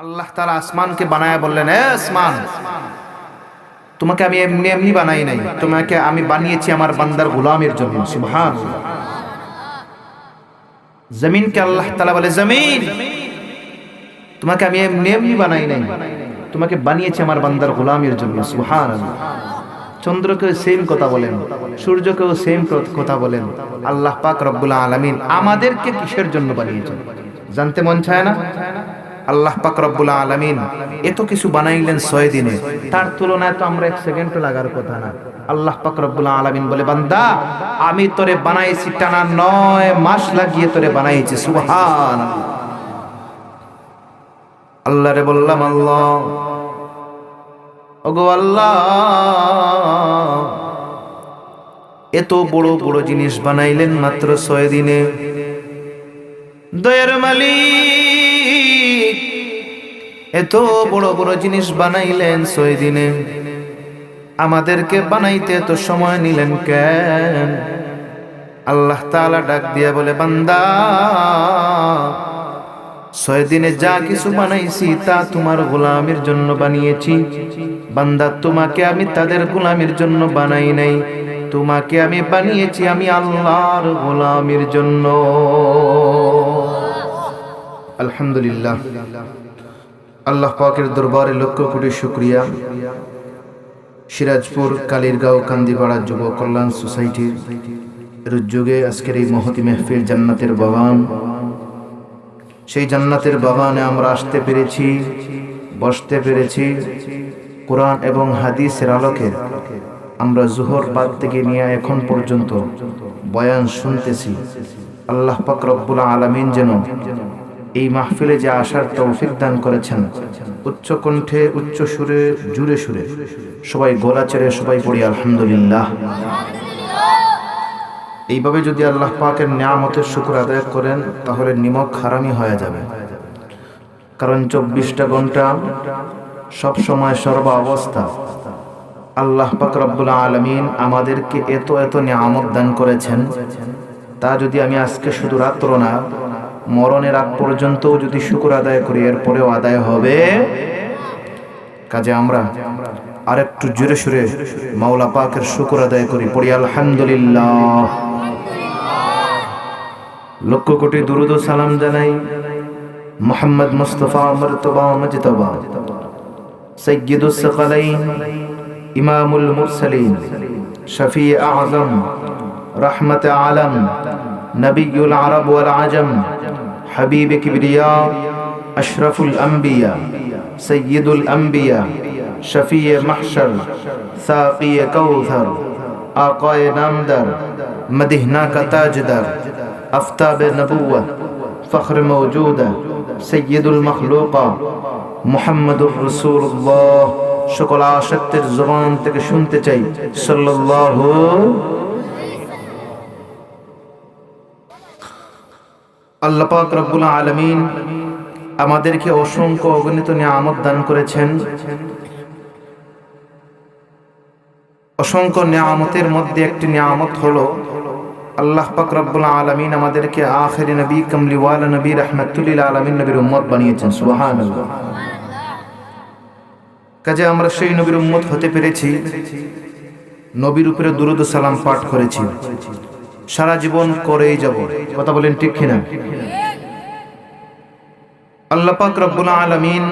আল্লাহ তাআলা আসমানকে বানায়া বললেন, এ আসমান, তোমাকে আমি এমনি এমনি বানাই নাই, তোমাকে আমি বানিয়েছি আমার বান্দার গোলামের জন্য। সুবহানাল্লাহ। জমিনকে আল্লাহ তাআলা বলে, জমিন, তোমাকে আমি এমনি এমনি বানাই নাই, তোমাকে বানিয়েছি আমার বান্দার গোলামের জন্য। সুবহানাল্লাহ। চন্দ্রকেও সেম কথা বলেন, সূর্যকেও সেম কথা বলেন। আল্লাহ পাক রব্বুল আলামিন আমাদেরকে কিসের জন্য বানিয়েছেন জানতে মন চায় না? আল্লাহ পাক রব্বুল আলামিন এত কিছু বানাইলেন 6 দিনে, তার তুলনায় তো আমরা 1 সেকেন্ডও লাগার কথা না। আল্লাহ পাক রব্বুল আলামিন বলে, বান্দা, আমি তোরে বানাইছি টানা 9 মাস লাগিয়ে তোরে বানাইছি। সুবহানাল্লাহ। আল্লাহরে বললাম, আল্লাহ, ওগো আল্লাহ, এত বড় বড় জিনিস বানাইলেন মাত্র 6 দিনে। দয়ার মালিক, এত বড় বড় জিনিস বানাইলেন 6 দিনে, আমাদেরকে বানাইতে এত সময় নিলেন কেন? আল্লাহ তাআলা ডাক দিয়া বলে, বান্দা, 6 দিনে যা কিছু বানাইছি তা তোমার গোলামের জন্য বানিয়েছি। বান্দা, তোমাকে আমি তাদের গোলামের জন্য বানাই নাই, তোমাকে আমি বানিয়েছি আমি আল্লাহর গোলামের জন্য। আলহামদুলিল্লাহ। আল্লাহ পাকের দরবারে লক্ষ কোটি শুকরিয়া। সিরাজপুর কালিরগাঁও কান্দিপাড়া যুব কল্যাণ সোসাইটির উদ্যোগে আজকের এই মহতি মেহফিল জান্নাতের বাগান, সেই জান্নাতের বাগানে আমরা আসতে পেরেছি, বসতে পেরেছি। কোরআন এবং হাদিসের আলোকে আমরা জোহর বাদ থেকে নিয়ে এখন পর্যন্ত বয়ান শুনতেছি। আল্লাহ পাক রব্বুল আলামিন যেন এই মাহফিলে যে আসার তৌফিক দান করেছেন, উচ্চ কণ্ঠে, উচ্চ সুরে, জুড়ে সুরে সবাই গলা ছেড়ে সবাই পড়ি আলহামদুলিল্লাহ। এইভাবে যদি আল্লাহ পাকের নিয়ামতের শুকর আদায় করেন তাহলে নিমক হারামি হয়ে যাবে। কারণ 24টা ঘন্টা সব সময় সর্ব অবস্থা আল্লাহ পাক রব্বুল আলামিন আমাদেরকে এত এত নিয়ামত দান করেছেন, তা যদি আমি আজকে শুধু রাত্র না, মরণের আগ পর্যন্ত যদি শুকর আদায় করি, এরপরেও আদায় হবে। কাজে আমরা আরেকটু জোরে সুরে মাওলা পাকের শুকর আদায় করি, পড়ি আলহামদুলিল্লাহ। লক্ষ কোটি দুরূদ ও সালাম জানাই মুহাম্মদ মুস্তাফা মর্তবা মুজতবা সাইয়্যিদুস সাকালাইন ইমামুল মুরসালিন শফি আযম রহমত আলম নবিয়ুল আরব ওয়াল আজম হাবিব কিবরিয়া আশরাফুল আম্বিয়া সৈয়দুল আম্বিয়া শফি মাহশর সাকি কৌথর আকায়ে নামদার মদিনা কা তাজদার আফতাব নবুওয়ত ফখর মওজুদা সৈয়দুল মখলুকা মুহাম্মদুর রাসূলুল্লাহ। সকল আশিকদের জবান থেকে শুনতে চাই সাল্লাল্লাহু। আল্লাহ পাক রব্বুল আলামিন আমাদেরকে অসংখ্য অগণিত নিয়ামত দান করেছেন। অসংখ্য নিয়ামতের মধ্যে একটি নিয়ামত হলো আল্লাহ পাক রব্বুল আলামিন আমাদেরকে আখিরি নবী, কামলিওয়ালা নবী, রাহমাতুল লিল আলামিন নবীর উম্মত বানিয়েছেন। সুবহানাল্লাহ। কাজে আমরা সেই নবীর উম্মত হতে পেরেছি, নবীর উপরে দুরূদ ও সালাম পাঠ করেছি, সারা জীবন করেই যাব। কথা বলেন ঠিক কিনা? আল্লাহ পাক রব্বুল আলামিন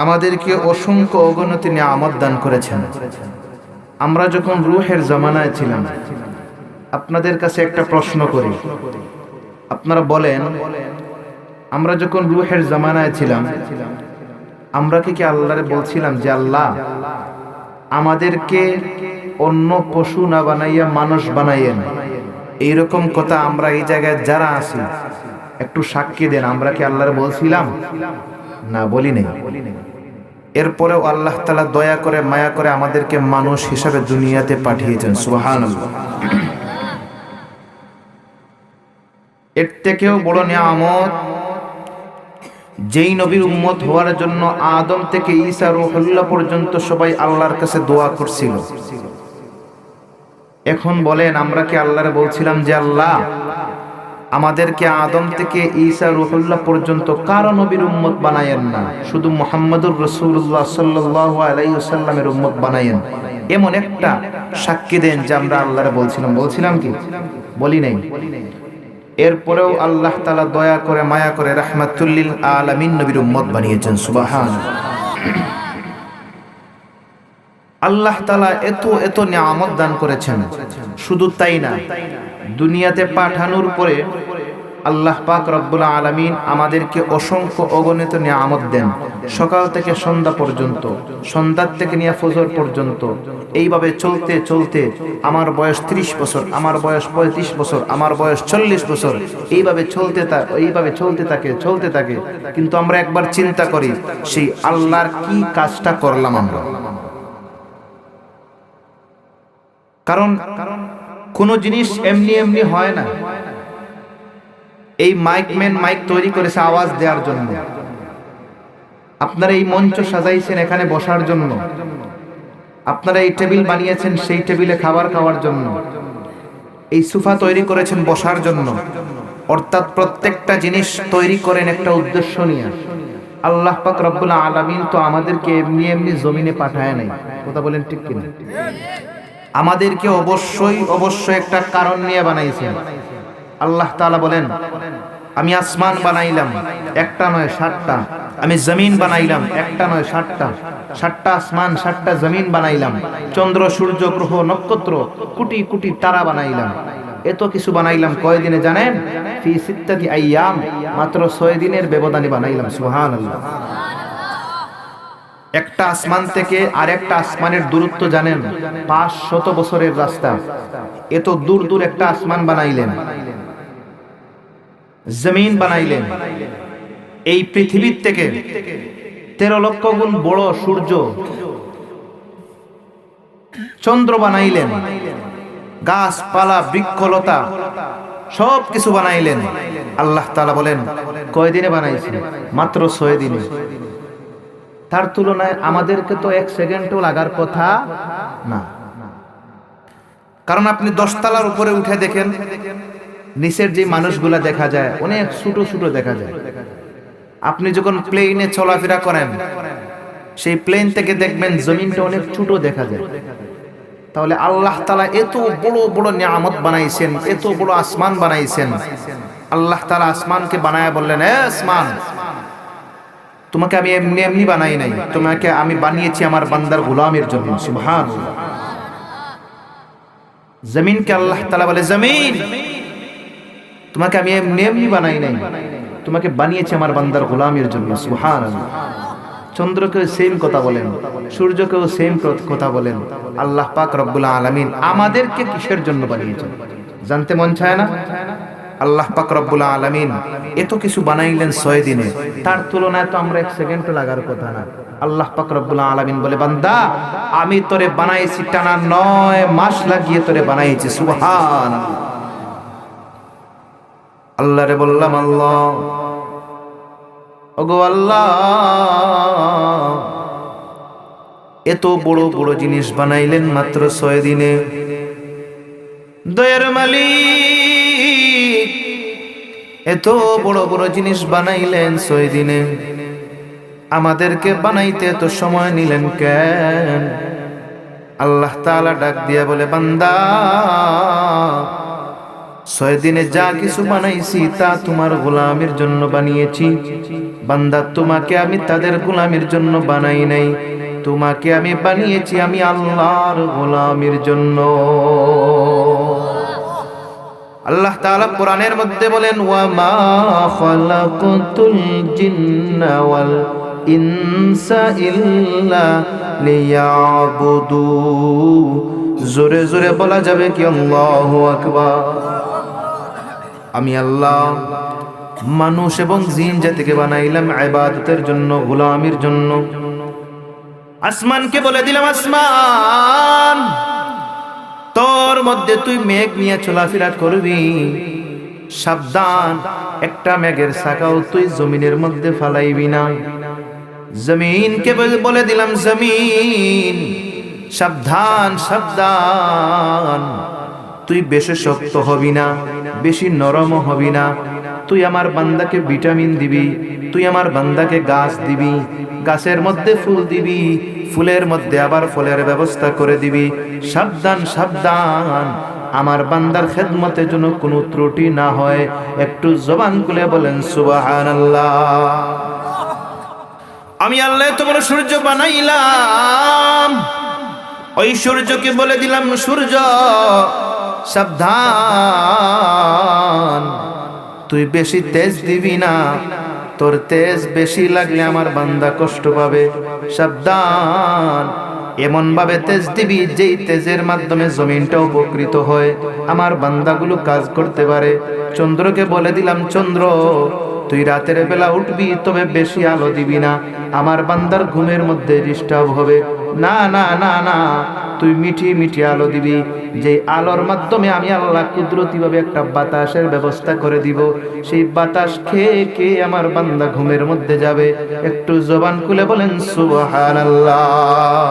আমাদেরকে অসংখ্য অগণিত নিয়ামত দান করেছেন। আমরা যখন রূহের জামানায় ছিলাম, আপনাদের কাছে একটা প্রশ্ন করি, আপনারা বলেন, আমরা যখন রূহের জামানায় ছিলাম, আমরা কি আল্লাহরে বলছিলাম যে আল্লাহ আমাদেরকে অন্য পশু না বানাইয়া মানুষ বানাইয়েন? এইরকম কথা আমরা এই জায়গায় যারা আছি একটু সাক্ষী দেন, আমরা কি আল্লাহরে বলছিলাম? না, বলি নাই। এরপরেও আল্লাহ তাআলা দয়া করে, মায়া করে আমাদেরকে মানুষ হিসাবে দুনিয়াতে পাঠিয়েছেন। সুবহানাল্লাহ। এর থেকেও বড় নিয়ামত, যেই নবীর উম্মত হওয়ার জন্য আদম থেকে ঈসা রূহুল্লাহ পর্যন্ত সবাই আল্লাহর কাছে দোয়া করছিল। এখন বলেন, আমরা কি আল্লাহরে বলছিলাম যে আল্লাহ আমাদেরকে আদম থেকে ঈসা রুহুল্লাহ পর্যন্ত কারো নবীর উম্মত বানায়েন না, শুধু মুহাম্মদুর রাসূলুল্লাহ সাল্লাল্লাহু আলাইহি ওয়াসাল্লামের উম্মত বানায়েন। এমন একটা সাক্ষী দেন যে আমরা আল্লাহরে বলছিলাম কি বলি নাই? এরপরেও আল্লাহ তাআলা দয়া করে মায়া করে রাহমাতুল লিল আলামিন নবীর উম্মত বানিয়েছেন। সুবহানাল্লাহ। আল্লাহ তাআলা এত নিয়ামত দান করেছেন। শুধু তাই না, দুনিয়াতে পাঠানোর পরে আল্লাহ পাক রব্বুল আলামিন আমাদেরকে অসংখ্য অগণিত নিয়ামত দেন। সকাল থেকে সন্ধ্যা পর্যন্ত, সন্ধ্যার থেকে নিয়ে ফজর পর্যন্ত, এইভাবে চলতে চলতে আমার বয়স 30 বছর, আমার বয়স 35 বছর, আমার বয়স 40 বছর, এইভাবে চলতে থাকে। কিন্তু আমরা একবার চিন্তা করি, সেই আল্লাহর কি কাজটা করলাম আমরা? কারণ কোন জিনিস এমনি এমনি হয় না। এই মাইক তৈরি করেছে আওয়াজ দেওয়ার জন্য, আপনারা এই মঞ্চ সাজাইছেন এখানে বসার জন্য, আপনারা এই টেবিল বানিয়েছেন সেই টেবিলে খাবার খাওয়ার জন্য, এই সোফা তৈরি করেছেন বসার জন্য। অর্থাৎ প্রত্যেকটা জিনিস তৈরি করেন একটা উদ্দেশ্য নিয়ে। আল্লাহ পাক রব্বুল আলামিন তো আমাদেরকে এমনি এমনি জমিনে পাঠায় নাই। কথা বলেন ঠিক কিনা? আমাদেরকে অবশ্যই একটা কারণ নিয়ে বানাইছেন। আল্লাহ তাআলা বলেন, আমি আসমান বানাইলাম একটা নয় 7টা, আমি জমিন বানাইলাম একটা নয় 7টা আসমান 7টা জমিন বানাইলাম, চন্দ্র সূর্য গ্রহ নক্ষত্র কোটি কোটি তারা বানাইলাম। এত কিছু বানাইলাম কয়দিনে জানেন? ফি সিত্তাতি আইয়াম, মাত্র 6 দিনের ব্যবধানে বানাইলাম। সুবহানাল্লাহ। একটা আসমান থেকে আরেকটা আসমানের দূরত্ব জানেন? 500 বছরের রাস্তা। এত দূর একটা আসমান বানাইলেন, জমিন বানাইলেন। এই পৃথিবীর থেকে 13 লক্ষ গুণ বড় সূর্য, চন্দ্র বানাইলেন, গাছপালা বৃক্ষলতা সব কিছু বানাইলেন। আল্লাহ তাআলা বলেন, কয়দিনে বানাইছেন? মাত্র 6 দিনে। তার তুলনায় আমাদেরকে তো 1 সেকেন্ডও লাগার কথা না। কারণ আপনি 10 তলার উপরে উঠে দেখেন, নিচের যে মানুষগুলা দেখা যায় অনেক ছোট দেখা যায়। আপনি যখন প্লেনে চলাফেরা করেন, সেই প্লেন থেকে দেখবেন জমিনটা অনেক ছোট দেখা যায়। তাহলে আল্লাহ তাআলা এত বড় নিয়ামত বানাইছেন, এত বড় আসমান বানাইছেন। আল্লাহ তাআলা আসমানকে বানায়া বললেন, এ আসমান, তোমাকে আমি এমনি এমনি বানাই নাই, তোমাকে আমি বানিয়েছি আমার বান্দার গোলামের জন্য। সুবহানাল্লাহ। জমিনকে আল্লাহ তাআলা বলে, জমিন, তোমাকে আমি এমনি এমনি বানাই নাই, তোমাকে বানিয়েছি আমার বান্দার গোলামের জন্য। সুবহানাল্লাহ। চন্দ্রকেও সেম কথা বলেন, সূর্যকেও সেম কথা বলেন। আল্লাহ পাক রব্বুল আলামিন আমাদেরকে কিসের জন্য বানিয়েছেন জানতে মন চায় না? আল্লাহ পাক রব্বুল আলামিন এত কিছু বানাইলেন 6 দিনে, তার তুলনায় তো আমরা 1 সেকেন্ডও লাগার কথা না। আল্লাহ পাক রব্বুল আলামিন বলে, বান্দা, আমি তোরে বানাইছি টানা 9 মাস লাগিয়ে তোরে বানাইছি। সুবহানাল্লাহ। আল্লাহরে বললাম, আল্লাহ, ওগো আল্লাহ, এত বড় জিনিস বানাইলেন মাত্র 6 দিনে। দয়ার মালিক, এত বড় জিনিস বানাইলেন 6 দিনে, আমাদেরকে বানাইতে এত সময় নিলেন কেন? আল্লাহ তাআলা ডাক দিয়া বলে, বান্দা, 6 দিনে যা কিছু বানাইছি তা তোমার গোলামের জন্য বানিয়েছি। বান্দা, তোমাকে আমি তাদের গোলামের জন্য বানাই নাই, তোমাকে আমি বানিয়েছি আমি আল্লাহর গোলামের জন্য। আল্লাহ তাআলা কোরআনের মধ্যে বলেন, ওয়া মা খালাকাতুল জিন্না ওয়াল ইনসা ইল্লা লিয়াবুদু। জোরে জোরে বলা যাবে কি আল্লাহু আকবার? আমি আল্লাহ মানুষ এবং জিন জাতিকে বানাইলাম ইবাদতের জন্য, গোলামির জন্য। আসমানকে বলে দিলাম, আসমান, তোর মধ্যে তুই মেঘ নিয়ে চলাফেরা করবি, সাবধান, একটা মেঘের ছাকাও তুই জমিনের মধ্যে ফালাইবি না। জমিনকে বলে দিলাম, জমিন, সাবধান, তুই বেশি শক্ত হবি না, বেশি নরম হবি না। তুই আমার বান্দাকে ভিটামিন দিবি, তুই আমার বান্দাকে গাছ দিবি, গাছের মধ্যে ফুল দিবি, ফুলের মধ্যে আবার ফলের ব্যবস্থা করে দিবি। সাবধান সাবধান, আমার বান্দার খেদমতের জন্য কোনো ত্রুটি না হয়। একটু জবান খুলে বলেন সুবহানাল্লাহ। আমি আল্লাহ তোমার সূর্য বানাইলাম, ওই সূর্যকে বলে দিলাম, সূর্য সাবধান, তুই বেশি তেজ দিবি না, তোর তেজ বেশি লাগলে আমার বান্দা কষ্ট পাবে। সাবধান, এমন ভাবে তেজ দিবি যেই তেজের মাধ্যমে জমিনটা উপকৃত হয়, আমার বান্দাগুলো কাজ করতে পারে। চন্দ্রকে বলে দিলাম, চন্দ্র তুই রাতের বেলা উঠবি, তবে বেশি আলো দিবি না, আমার বান্দার ঘুমের মধ্যে ডিস্টার্ব হবে। না না না না, তুই মিঠি মিঠি আলো দিবি, যে আলোর মাধ্যমে আমি আল্লাহ কুদরতিভাবে একটা বাতাসের ব্যবস্থা করে দিব। সেই বাতাস খেয়ে খেয়ে আমার বান্দা ঘুমের মধ্যে যাবে। একটু জবান খুলে বলেন সুবহানাল্লাহ।